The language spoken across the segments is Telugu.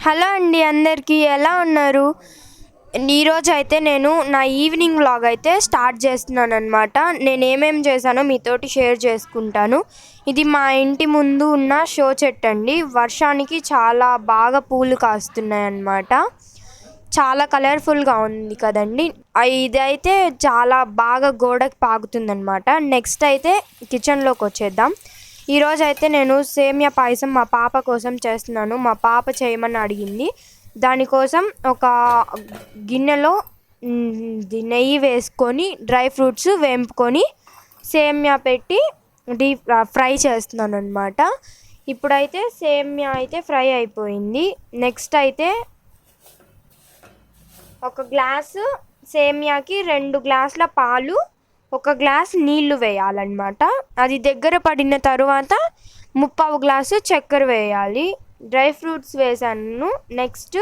హలో అండి, అందరికీ ఎలా ఉన్నారు? ఈరోజు అయితే నేను నా ఈవినింగ్ వ్లాగ్ అయితే స్టార్ట్ చేస్తున్నాను అనమాట. నేను ఏమేమి చేశానో మీతోటి షేర్ చేసుకుంటాను. ఇది మా ఇంటి ముందు ఉన్న షో చెట్టు అండి. వర్షానికి చాలా బాగా పూలు కాస్తున్నాయి అన్నమాట. చాలా కలర్ఫుల్గా ఉంది కదండి. ఇదైతే చాలా బాగా గోడకి పాకుతుందన్నమాట. నెక్స్ట్ అయితే కిచెన్లోకి వచ్చేద్దాం. ఈరోజు అయితే నేను సేమియా పాయసం మా పాప కోసం చేస్తున్నాను. మా పాప చేయమని అడిగింది. దానికోసం ఒక గిన్నెలో నెయ్యి వేసుకొని డ్రై ఫ్రూట్స్ వేంపుకొని సేమియా పెట్టి ఫ్రై చేస్తున్నాను అనమాట. ఇప్పుడైతే సేమియా అయితే ఫ్రై అయిపోయింది. నెక్స్ట్ అయితే ఒక గ్లాసు సేమియాకి 2 గ్లాసుల పాలు, 1 గ్లాస్ నీళ్లు వేయాలన్నమాట. అది దగ్గర పడిన తరువాత 3/4 గ్లాసు చక్కెర వేయాలి. డ్రై ఫ్రూట్స్ వేసాను. నెక్స్ట్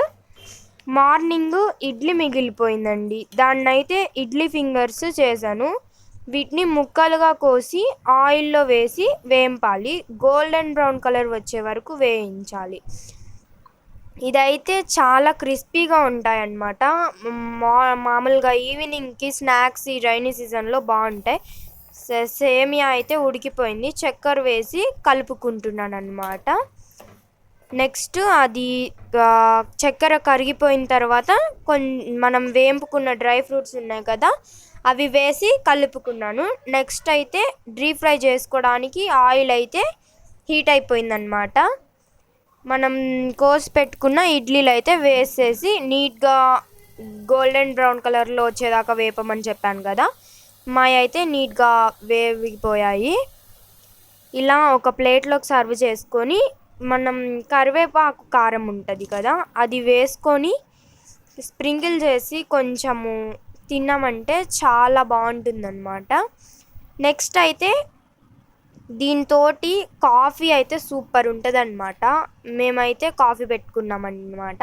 మార్నింగ్ ఇడ్లీ మిగిలిపోయిందండి. దాన్నైతే ఇడ్లీ ఫింగర్స్ చేశాను. వీటిని ముక్కలుగా కోసి ఆయిల్లో వేసి వేంపాలి. గోల్డెన్ బ్రౌన్ కలర్ వచ్చే వరకు వేయించాలి. ఇదైతే చాలా క్రిస్పీగా ఉంటాయన్నమాట. మామూలుగా ఈవినింగ్కి స్నాక్స్ ఈ రైనీ సీజన్లో బాగుంటాయి. సేమియా అయితే ఉడికిపోయింది. చక్కెర వేసి కలుపుకుంటున్నాను అనమాట. నెక్స్ట్ అది చక్కెర కరిగిపోయిన తర్వాత మనం వేంపుకున్న డ్రై ఫ్రూట్స్ ఉన్నాయి కదా, అవి వేసి కలుపుకున్నాను. నెక్స్ట్ అయితే డీప్ ఫ్రై చేసుకోవడానికి ఆయిల్ అయితే హీట్ అయిపోయిందనమాట. మనం కోసి పెట్టుకున్న ఇడ్లీలు అయితే వేసేసి నీట్గా గోల్డెన్ బ్రౌన్ కలర్లో వచ్చేదాకా వేపమని చెప్పాను కదా, మా అయితే నీట్గా వేగిపోయాయి. ఇలా ఒక ప్లేట్లోకి సర్వ్ చేసుకొని మనం కరివేపాకు కారం ఉంటుంది కదా, అది వేసుకొని స్ప్రింకిల్ చేసి కొంచెము తిన్నామంటే చాలా బాగుంటుందన్నమాట. నెక్స్ట్ అయితే దీంతో కాఫీ అయితే సూపర్ ఉంటుంది అనమాట. మేమైతే కాఫీ పెట్టుకున్నాం అన్నమాట.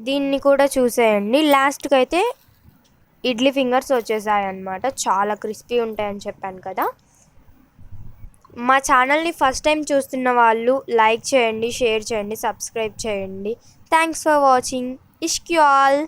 దీన్ని కూడా చూసేయండి. లాస్ట్కి అయితే ఇడ్లీ ఫింగర్స్ వచ్చేసాయి అన్నమాట. చాలా క్రిస్పీ ఉంటాయని చెప్పాను కదా. మా ఛానల్ని ఫస్ట్ టైం చూస్తున్న వాళ్ళు లైక్ చేయండి, షేర్ చేయండి, సబ్స్క్రైబ్ చేయండి. Thanks for watching. Ishq you all.